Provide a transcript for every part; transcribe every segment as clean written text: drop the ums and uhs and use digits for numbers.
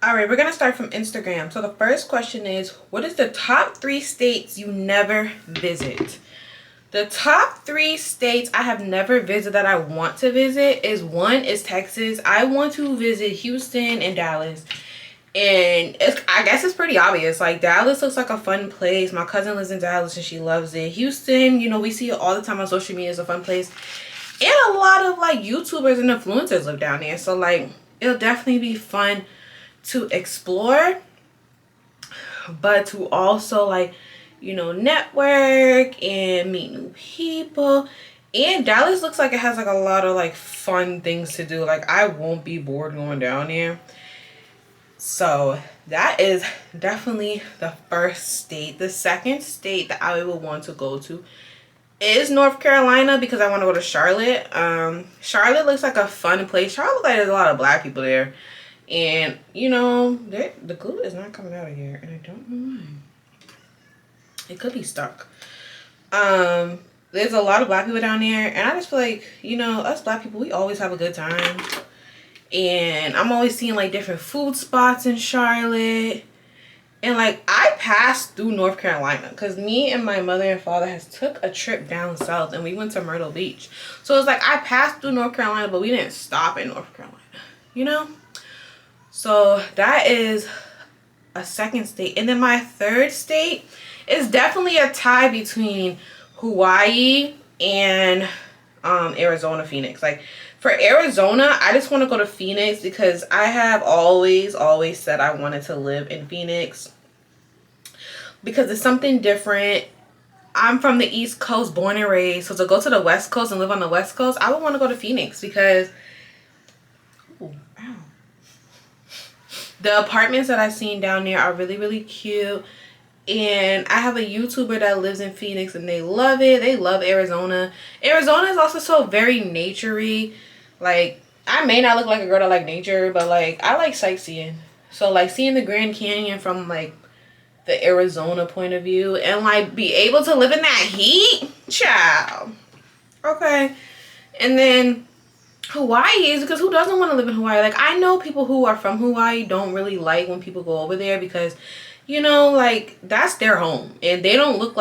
Alright, we're gonna start from Instagram. So the first question is, what is the top 3 states you never visit? The top 3 states I have never visited that I want to visit is, one is Texas. I want to visit Houston and Dallas. And I guess it's pretty obvious. Like, Dallas looks like a fun place. My cousin lives in Dallas and she loves it. Houston, you know, we see it all the time on social media. It's a fun place. And a lot of, like, YouTubers and influencers live down there. So, like, it'll definitely be fun to explore. But to also, like, you know, network and meet new people. And Dallas looks like it has, like, a lot of, like, fun things to do. Like, I won't be bored going down there. So that is definitely the first state. The second state that I would want to go to is North Carolina, because I want to go to Charlotte. Charlotte looks like a fun place. Charlotte looks like there's a lot of black people there. And, you know, the glue is not coming out of here. And I don't know why. It could be stuck. There's a lot of black people down there. And I just feel like, you know, us black people, we always have a good time. And I'm always seeing, like, different food spots in Charlotte. And, like, I passed through North Carolina because me and my mother and father has took a trip down south and we went to Myrtle Beach. So it's like I passed through North Carolina, but we didn't stop in North Carolina, you know? So that is a second state. And then my third state is definitely a tie between Hawaii and Arizona, Phoenix. Like, for Arizona, I just want to go to Phoenix because I have always said I wanted to live in Phoenix because it's something different. I'm from the East Coast, born and raised. So to go to the West Coast and live on the West Coast, I would want to go to Phoenix because the apartments that I've seen down there are really cute. And I have a YouTuber that lives in Phoenix and they love it. They love Arizona. Arizona is also so very naturey. Like, I may not look like a girl that like nature, but, like, I like sightseeing. So, like, seeing the Grand Canyon from, like, the Arizona point of view and, like, be able to live in that heat, child. Okay. And then Hawaii is because who doesn't want to live in Hawaii? Like, I know people who are from Hawaii don't really like when people go over there because, you know, like, that's their home. And they don't look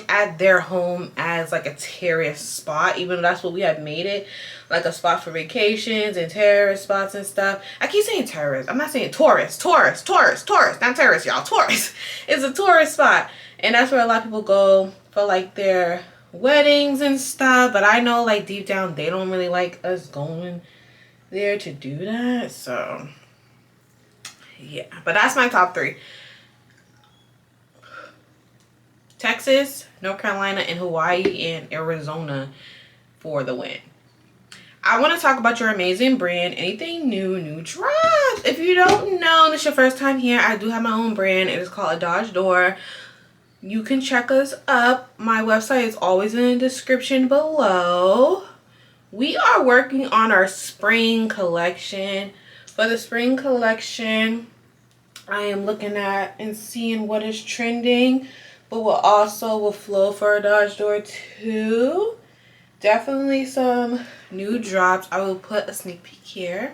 at their home as, like, a tourist spot, even though that's what we have made it. Like a spot for vacations and tourist spots and stuff. I keep saying tourist. I'm not saying tourist. Not tourist, y'all. Tourist. It's a tourist spot. And that's where a lot of people go for, like, their weddings and stuff. But I know, like, deep down, they don't really like us going there to do that. So, yeah. But that's my top 3. Texas, North Carolina, and Hawaii, and Arizona for the win. I want to talk about your amazing brand. Anything new drops. If you don't know, and it's your first time here, I do have my own brand. It is called A Dodge Door. You can check us up. My website is always in the description below. We are working on our spring collection. For the spring collection, I am looking at and seeing what is trending, but will flow for A Dodge Door too. Definitely some new drops. I will put a sneak peek here.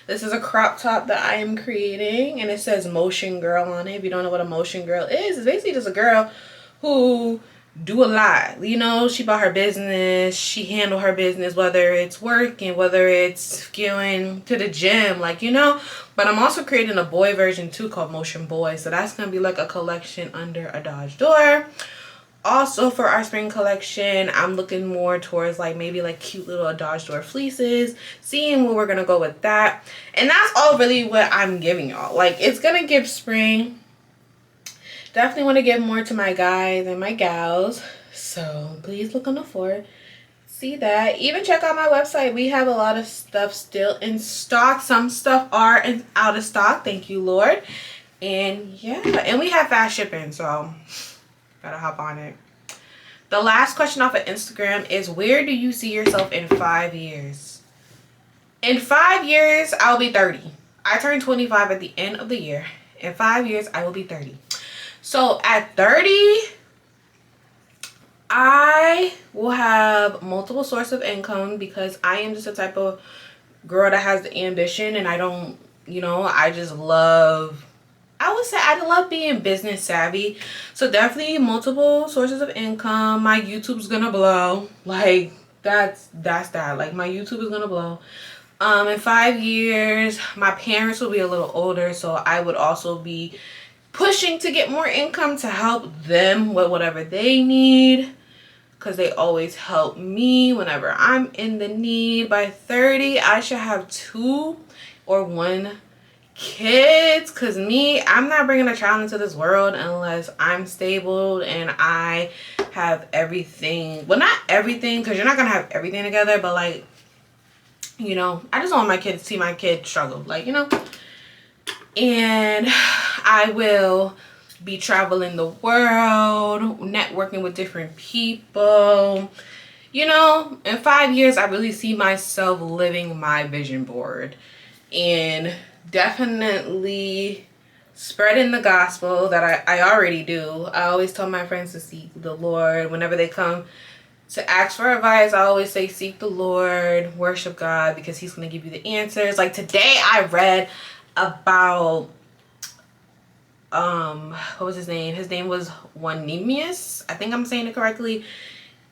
This is a crop top that I am creating, and it says Motion Girl on it. If you don't know what a Motion Girl is, it's basically just a girl who do a lot. You know, she bought her business, she handle her business, whether it's work and whether it's going to the gym, like, you know. But I'm also creating a boy version too called Motion Boy. So that's going to be like a collection under A Dodge Door. Also, for our spring collection, I'm looking more towards, like, maybe, like, cute little Dodge Door fleeces, seeing where we're going to go with that. And that's all really what I'm giving y'all. Like, it's going to give spring. Definitely want to give more to my guys and my gals. So, please look on the floor. See that. Even check out my website. We have a lot of stuff still in stock. Some stuff are out of stock. Thank you, Lord. And, yeah. And we have fast shipping, so gotta hop on it. The last question off of Instagram is, where do you see yourself in 5 years? In 5 years, I'll be 30. I turned 25 at the end of the year. In 5 years, I will be 30. So at 30, I will have multiple sources of income because I am just a type of girl that has the ambition, and I don't, you know, I just love, I would say I love being business savvy. So definitely multiple sources of income. My YouTube's gonna blow. Like that's that. Like my YouTube is gonna blow. In 5 years, my parents will be a little older, so I would also be pushing to get more income to help them with whatever they need, because they always help me whenever I'm in the need. By 30, I should have 2 or 1 kids, because me, I'm not bringing a child into this world unless I'm stable and I have everything. Well, not everything, because you're not gonna have everything together, but like, you know, I just want my kids to see my kid struggle, like, you know. And I will be traveling the world, networking with different people. You know, in 5 years, I really see myself living my vision board and definitely spreading the gospel that I already do. I always tell my friends to seek the Lord. Whenever they come to ask for advice, I always say seek the Lord, worship God, because he's going to give you the answers. Like today I read about what was his name? His name was Wanemius. I think I'm saying it correctly.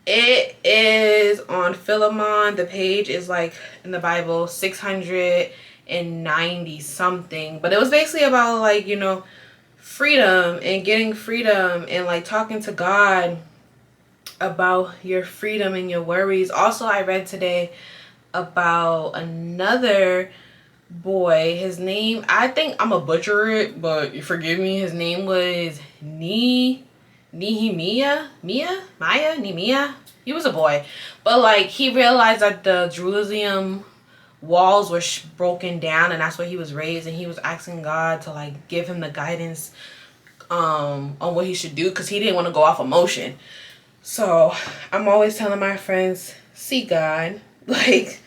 It is on Philemon. The page is like in the Bible 690 something, but it was basically about like, you know, freedom and getting freedom and like talking to God about your freedom and your worries. Also, I read today about another boy. His name, I think I'm gonna butcher it, but you forgive me. His name was Nehemiah. He was a boy, but like he realized that the Jerusalem walls were broken down, and that's where he was raised, and he was asking God to like give him the guidance on what he should do, because he didn't want to go off emotion. So I'm always telling my friends, see God, like,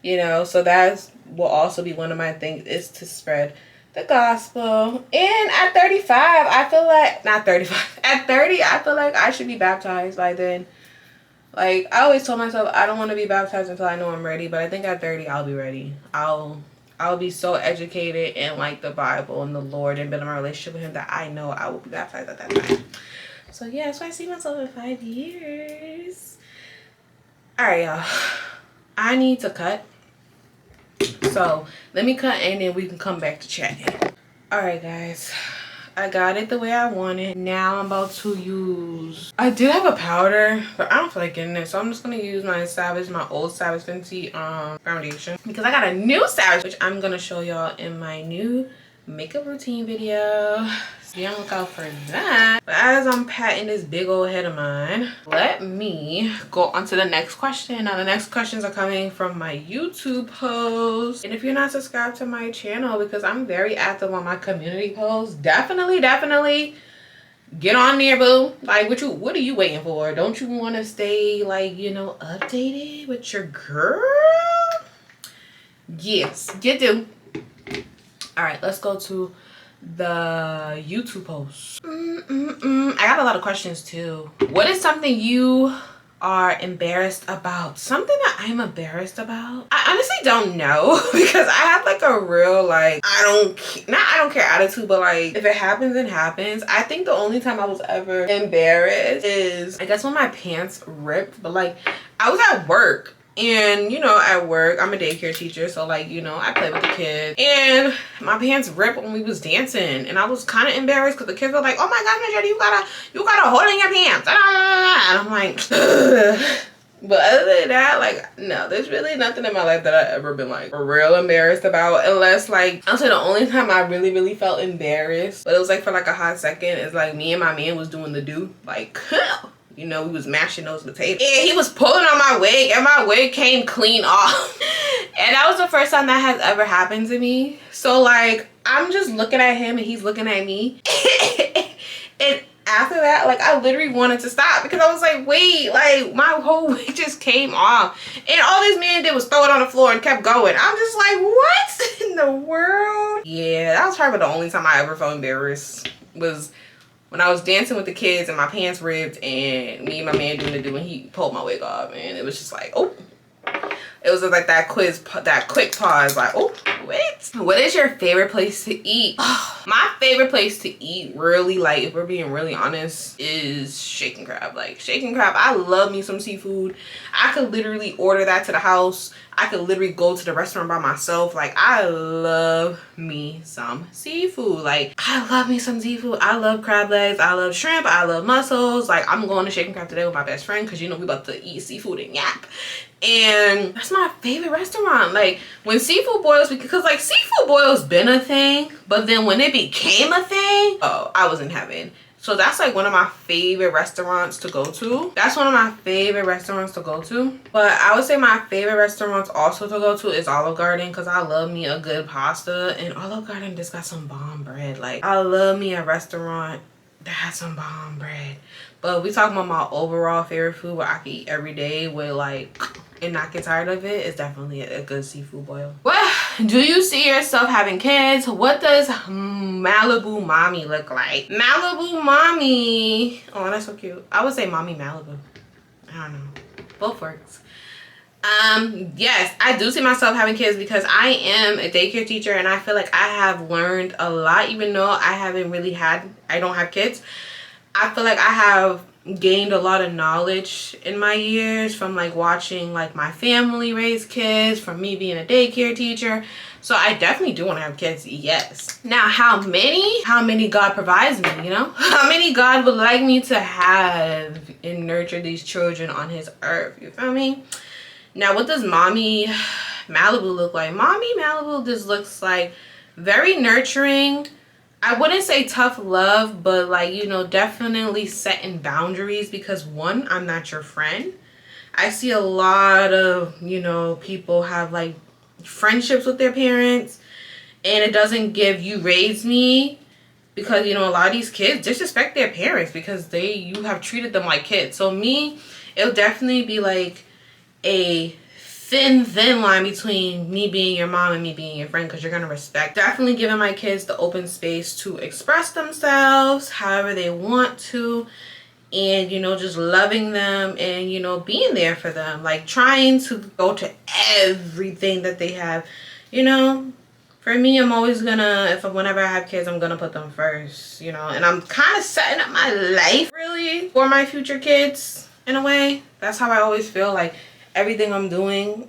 you know. So that's will also be one of my things, is to spread the gospel. And at 35, I feel like, not 35, at 30, I feel like I should be baptized by then. Like I always told myself I don't want to be baptized until I know I'm ready, but I think at 30 I'll be ready. I'll be so educated in like the Bible and the Lord and building my relationship with him that I know I will be baptized at that time. So yeah, so I see myself in 5 years. All right, y'all. I need to cut. So let me cut and then we can come back to chatting. All right, guys. I got it the way I want it. Now I'm about to use, I did have a powder, but I don't feel like getting it. So I'm just going to use my old Savage Fenty foundation. Because I got a new Savage, which I'm going to show y'all in my new makeup routine video. So be on the lookout for that. But as I'm patting this big old head of mine, let me go on to the next question. Now the next questions are coming from my YouTube post. And if you're not subscribed to my channel, because I'm very active on my community posts, definitely get on there, boo. Like what are you waiting for? Don't you want to stay like, you know, updated with your girl? Yes, you do. All right, let's go to the YouTube post. I got a lot of questions too. What is something you are embarrassed about? Something that I'm embarrassed about? I honestly don't know, because I have like a real like I don't care attitude, but like if it happens, it happens. I think the only time I was ever embarrassed is I guess when my pants ripped, but like I was at work. And you know, at work I'm a daycare teacher, so like, you know, I play with the kids, and my pants ripped when we was dancing, and I was kind of embarrassed because the kids were like, oh my gosh, Majority, you got a hole in your pants, and I'm like, ugh. But other than that, like, no, there's really nothing in my life that I've ever been like for real embarrassed about, unless like I'll say the only time I really felt embarrassed, but it was like for like a hot second, is like me and my man was doing the do, like you know, we was mashing those potatoes, and he was pulling on my wig, and my wig came clean off. And that was the first time that has ever happened to me. So like I'm just looking at him and he's looking at me. And after that, like I literally wanted to stop, because I was like, wait, like my whole wig just came off, and all this man did was throw it on the floor and kept going. I'm just like, what in the world? Yeah, that was probably the only time I ever felt embarrassed, was when I was dancing with the kids and my pants ripped and me and my man doing the do and he pulled my wig off, and it was just like, oh. It was like that quick pause, like, oh, wait. What is your favorite place to eat? My favorite place to eat, really, like, if we're being really honest, is Shake and Crab. Like, Shake and Crab, I love me some seafood. I could literally order that to the house. I could literally go to the restaurant by myself. Like, I love me some seafood. Like, I love me some seafood. I love crab legs. I love shrimp. I love mussels. Like, I'm going to Shake and Crab today with my best friend because, you know, we about to eat seafood and yap. And that's my favorite restaurant. Like, when seafood boils, because like seafood boils been a thing, but then when it became a thing, oh, I was in heaven. So that's like one of my favorite restaurants to go to. That's one of my favorite restaurants to go to. But I would say my favorite restaurants also to go to is Olive Garden, because I love me a good pasta, and Olive Garden just got some bomb bread. Like, I love me a restaurant that has some bomb bread. But we talking about my overall favorite food, what I can eat every day with like and not get tired of it, is definitely a good seafood boil. Well, do you see yourself having kids? What does Malibu mommy look like? Malibu mommy, oh, that's so cute. I would say mommy Malibu. I don't know, both works. Yes, I do see myself having kids because I am a daycare teacher, and I feel like I have learned a lot. Even though I don't have kids, I feel like I have gained a lot of knowledge in my years from like watching like my family raise kids, from me being a daycare teacher. So I definitely do want to have kids, yes. Now, how many God provides me, you know? How many God would like me to have and nurture these children on his earth, you feel me? Now, what does mommy Malibu look like? Mommy Malibu just looks like very nurturing. I wouldn't say tough love, but like, you know, definitely setting boundaries, because one, I'm not your friend. I see a lot of, you know, people have like friendships with their parents, and it doesn't give you raised me, because, you know, a lot of these kids disrespect their parents because you have treated them like kids. So me, it'll definitely be like a thin line between me being your mom and me being your friend, because you're going to respect. Definitely giving my kids the open space to express themselves however they want to, and, you know, just loving them and, you know, being there for them, like trying to go to everything that they have. You know, for me, I'm always gonna, whenever I have kids, I'm gonna put them first, you know, and I'm kind of setting up my life really for my future kids in a way. That's how I always feel. Like, everything I'm doing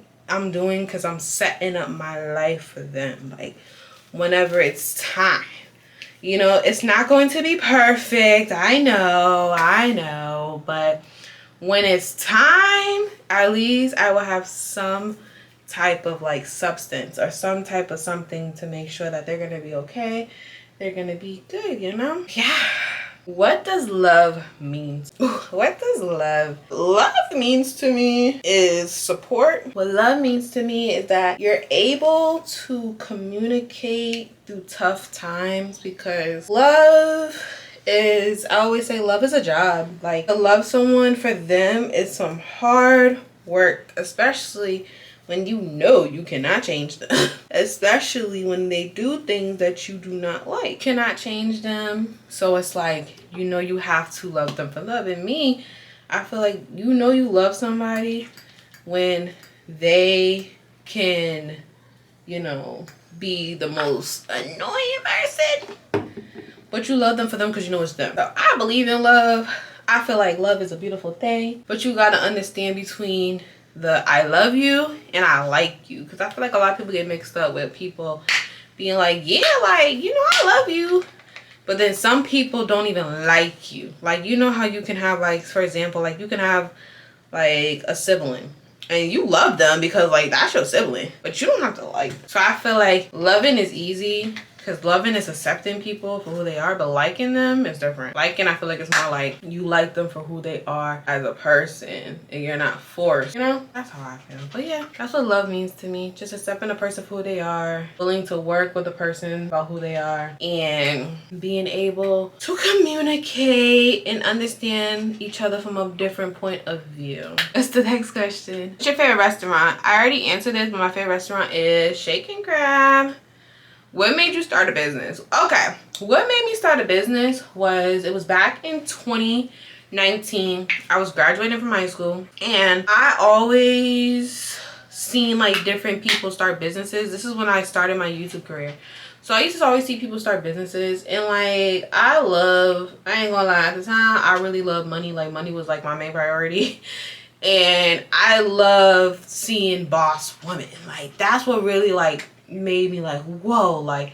because I'm setting up my life for them. Like, whenever it's time, you know, it's not going to be perfect. I know, but when it's time, at least I will have some type of like substance or some type of something to make sure that they're gonna be okay, they're gonna be good, you know? Yeah. What does love mean? What does love means to me is support. What love means to me is that you're able to communicate through tough times, because love is, I always say, love is a job. Like, to love someone for them is some hard work, especially when you know you cannot change them. Especially when they do things that you do not like. You cannot change them. So it's like, you know, you have to love them for love. And me, I feel like, you know, you love somebody when they can, you know, be the most annoying person, but you love them for them because you know it's them. So I believe in love. I feel like love is a beautiful thing, but you got to understand between the I love you and I like you, because I feel like a lot of people get mixed up with people being like, yeah, like, you know, I love you, but then some people don't even like you. Like, you know how you can have, like, for example, like, you can have like a sibling and you love them because like that's your sibling, but you don't have to like them. So I feel like loving is easy, because loving is accepting people for who they are, but liking them is different. Liking, I feel like it's more like you like them for who they are as a person, and you're not forced, you know? That's how I feel. But yeah, that's what love means to me. Just accepting a person for who they are, willing to work with a person about who they are, and being able to communicate and understand each other from a different point of view. That's the next question. What's your favorite restaurant? I already answered this, but my favorite restaurant is Shake and Crab. What made you start a business? Okay, what made me start a business was, it was back in 2019. I was graduating from high school, and I always seen like different people start businesses. This is when I started my YouTube career. So I used to always see people start businesses, and like I ain't gonna lie, at the time I really loved money. Like money was like my main priority. And I love seeing boss women. Like that's what really like made me like, whoa, like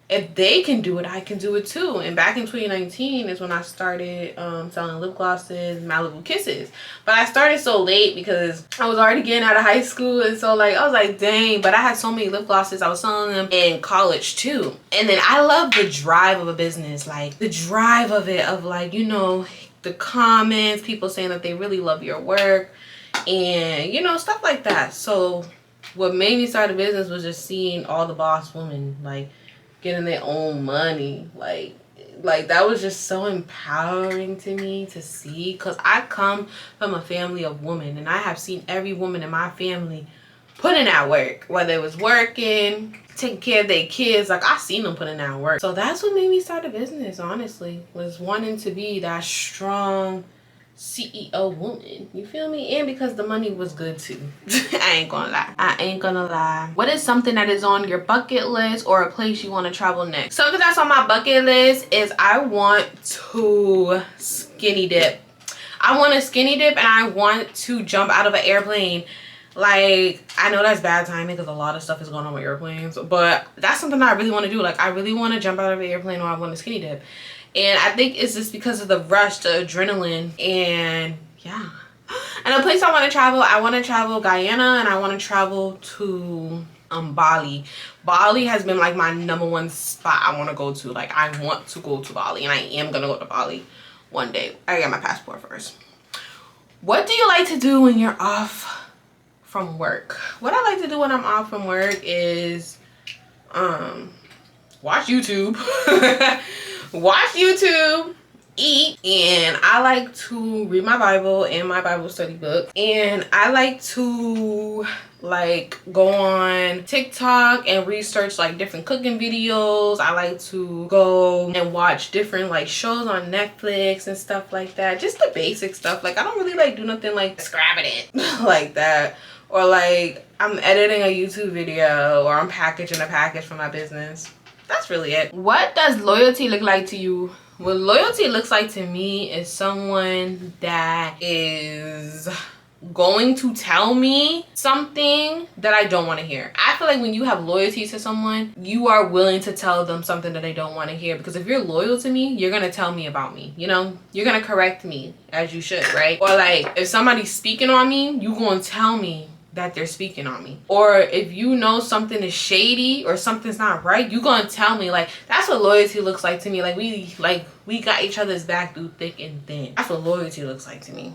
if they can do it, I can do it too. And back in 2019 is when I started selling lip glosses, Malibu Kisses. But I started so late because I was already getting out of high school, and so like I was like, dang. But I had so many lip glosses, I was selling them in college too. And then I love the drive of a business, like the drive of it, of like, you know, the comments, people saying that they really love your work, and you know, stuff like that. So what made me start a business was just seeing all the boss women like getting their own money. Like that was just so empowering to me to see, because I come from a family of women, and I have seen every woman in my family put in that work, whether it was working, taking care of their kids. Like I seen them put in that work. So that's what made me start a business, honestly, was wanting to be that strong CEO woman, you feel me? And because the money was good too. I ain't gonna lie. What is something that is on your bucket list, or a place you want to travel next? Something that's on my bucket list is I want to skinny dip. I want to skinny dip, and I want to jump out of an airplane. Like, I know that's bad timing because a lot of stuff is going on with airplanes, but that's something I really want to do. Like, I really want to jump out of an airplane, or I want to skinny dip. And I think it's just because of the rush, the adrenaline, and yeah. And a place I want to travel Guyana, and I want to travel to Bali. Bali has been like my #1 spot I want to go to. Like I want to go to Bali, and I am going to go to Bali one day. I get my passport first. What do you like to do when you're off from work? What I like to do when I'm off from work is watch YouTube. Watch YouTube, eat, and I like to read my Bible and my Bible study book. And I like to like go on TikTok and research like different cooking videos. I like to go and watch different like shows on Netflix and stuff like that. Just the basic stuff. Like I don't really like do nothing like extravagant like that. Or like I'm editing a YouTube video, or I'm packaging a package for my business. That's really it. What does loyalty look like to you? What loyalty looks like to me is someone that is going to tell me something that I don't want to hear. I feel like when you have loyalty to someone, you are willing to tell them something that they don't want to hear. Because if you're loyal to me, you're going to tell me about me. You know, you're going to correct me, as you should, right? Or like if somebody's speaking on me, you going to tell me that they're speaking on me. Or if you know something is shady or something's not right, you gonna tell me. Like that's what loyalty looks like to me. Like we got each other's back through thick and thin. That's what loyalty looks like to me.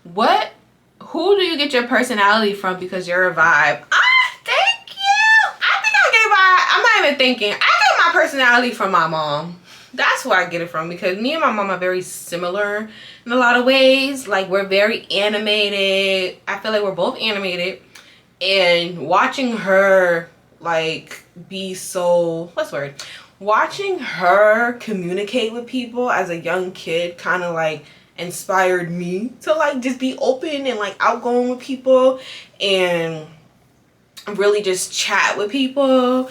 Who do you get your personality from? Because you're a vibe. Thank you. I'm not even thinking. I get my personality from my mom. That's where I get it from, because me and my mom are very similar in a lot of ways. Like we're very animated. I feel like we're both animated, and watching her like be so, watching her communicate with people as a young kid kind of like inspired me to like just be open and like outgoing with people and really just chat with people.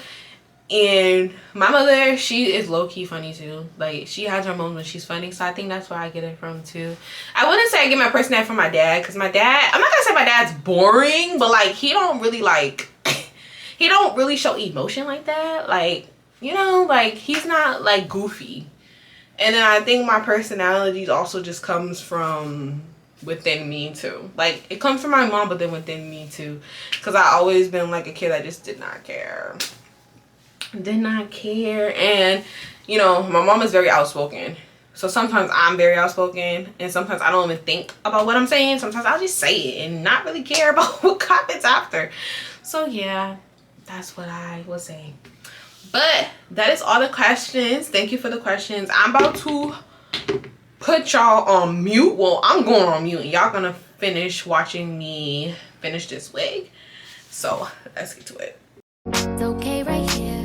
And my mother, she is low-key funny too. Like she has her moments when she's funny, so I think that's where I get it from too. I wouldn't say I get my personality from my dad, because my dad, I'm not gonna say my dad's boring, but like he don't really like he don't really show emotion like that. Like, you know, like he's not like goofy. And then I think my personality also just comes from within me too. Like it comes from my mom, but then within me too, because I always been like a kid that just did not care. And you know, my mom is very outspoken, so sometimes I'm very outspoken, and sometimes I don't even think about what I'm saying. Sometimes I'll just say it and not really care about what comments after. So yeah, that's what I will say. But that is all the questions. Thank you for the questions. I'm about to put y'all on mute. Well, I'm going on mute, and y'all gonna finish watching me finish this wig. So let's get to it. It's okay right here.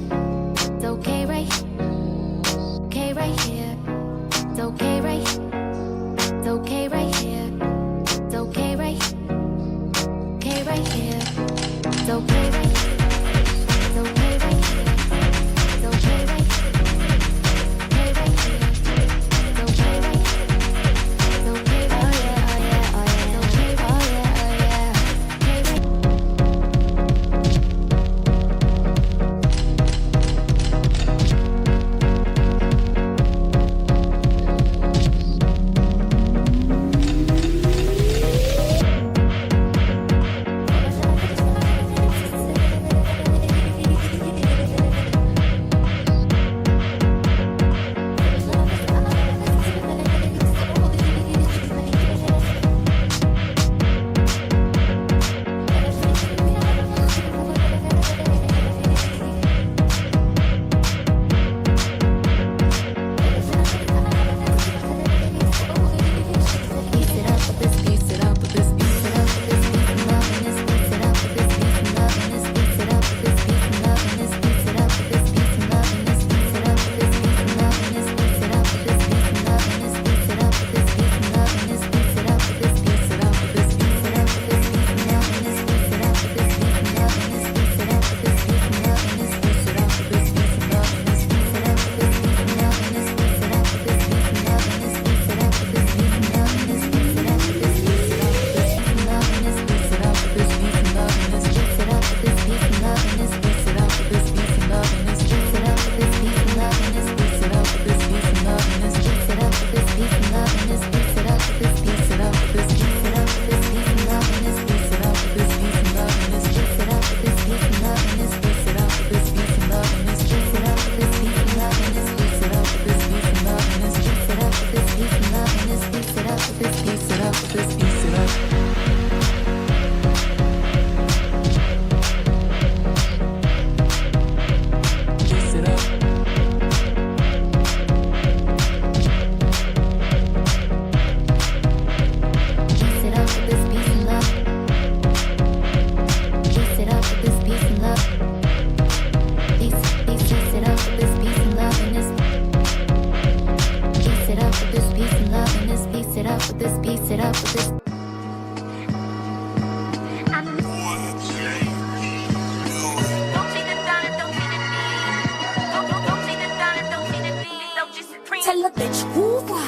Tell a bitch who why.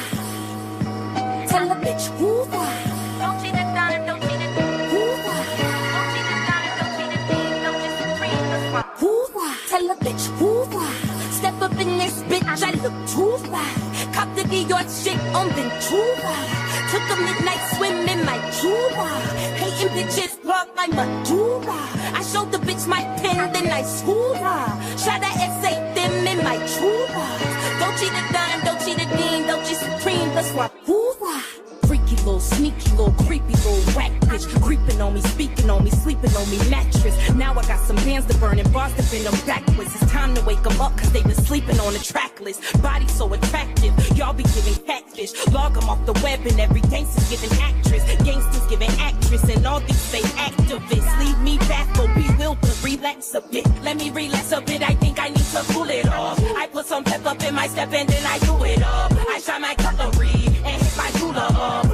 Tell a bitch who why. Don't cheat it down and don't cheat it. Who why? Don't cheat it down and don't cheat it. Don't just free the swap. Who why? Tell a bitch who why. Step up in this bitch, I look too fly. Cop the Dior shit on Ventura. Took a midnight swim in my Juba. Hating bitches block my Madura. I showed the bitch my pen, then I schooled her. Shot a essay them in my Juba. Don't cheat it down, don't cheat it in, don't cheat supreme, let's swap. Who-wah. Freaky little, sneaky little, creepy little whack bitch. Creeping on me, speaking on me, sleeping on me, mattress. Now I got some hands to burn and bars to bend them backwards. It's time to wake them up cause they been sleeping on the track list. Body so attractive, y'all be giving catfish. Log them off the web and every gangster's giving actress. Gangsters giving actress and all these fake activists. Leave me baffled, bewildered, relax a bit. Let me relax a bit, I think I need to cool it off. I put some pep up in my step and then I do it up. I try my cutlery and hit my ruler up.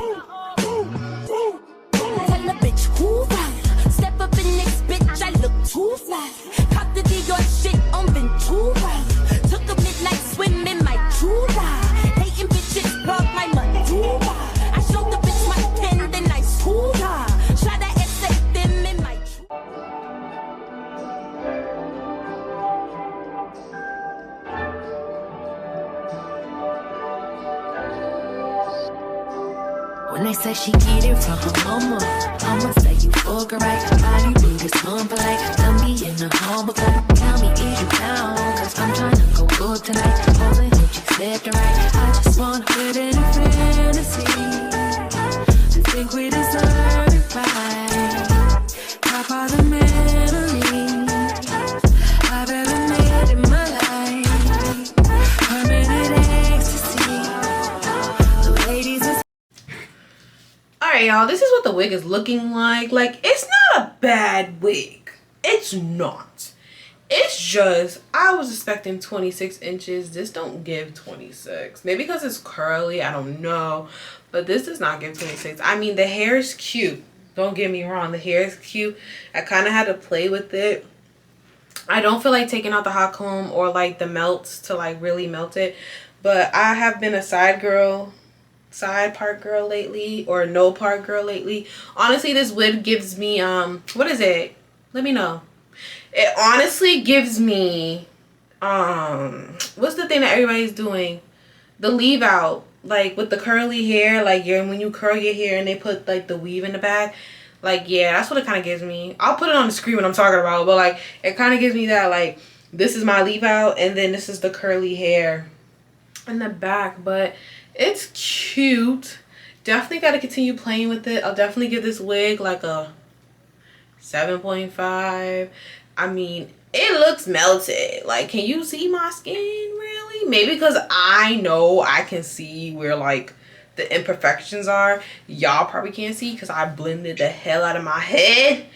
Tell a bitch who right. Step up in this bitch, I look too fly. Cop the Dior shit on Ventura. Took a midnight swim in my Jura. Hating bitches block my Madura. I showed the bitch my pen, then I schooled her. Shot a essay them in my When they say she get it from her mama, I'ma say you fuck her right. Body big as humble like tell me in the humble cup. Tell me is you down, cause I'm trying to go good tonight. Holding hope you slept right. I just wanna fit in a fantasy. I think we deserve it right. Top of the memories I've ever made in my life. Permanent ecstasy. The ladies is Alright, y'all, this is what the wig is looking like. Like, it's not a bad wig. It's not. It's just, I was expecting 26 inches. This don't give 26. Maybe because it's curly, I don't know. But this does not give 26. I mean, the hair is cute. Don't get me wrong, the hair is cute. I kind of had to play with it. I don't feel like taking out the hot comb or like the melts to like really melt it. But I have been a side part girl lately, or no part girl lately. Honestly, this wig gives me what is it? Let me know. It honestly gives me what's the thing that everybody's doing? The leave out, like with the curly hair, like when you curl your hair and they put like the weave in the back. Like, yeah, that's what it kind of gives me. I'll put it on the screen when I'm talking about, but like it kind of gives me that, like, this is my leave out and then this is the curly hair in the back. But it's cute. Definitely got to continue playing with it. I'll definitely give this wig like a 7.5. I mean, it looks melted. Like, can you see my skin really? Maybe because I know I can see where like the imperfections are. Y'all probably can't see because I blended the hell out of my head.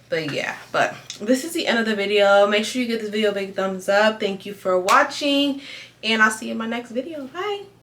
But yeah, but this is the end of the video. Make sure you give this video a big thumbs up. Thank you for watching, and I'll see you in my next video. Bye.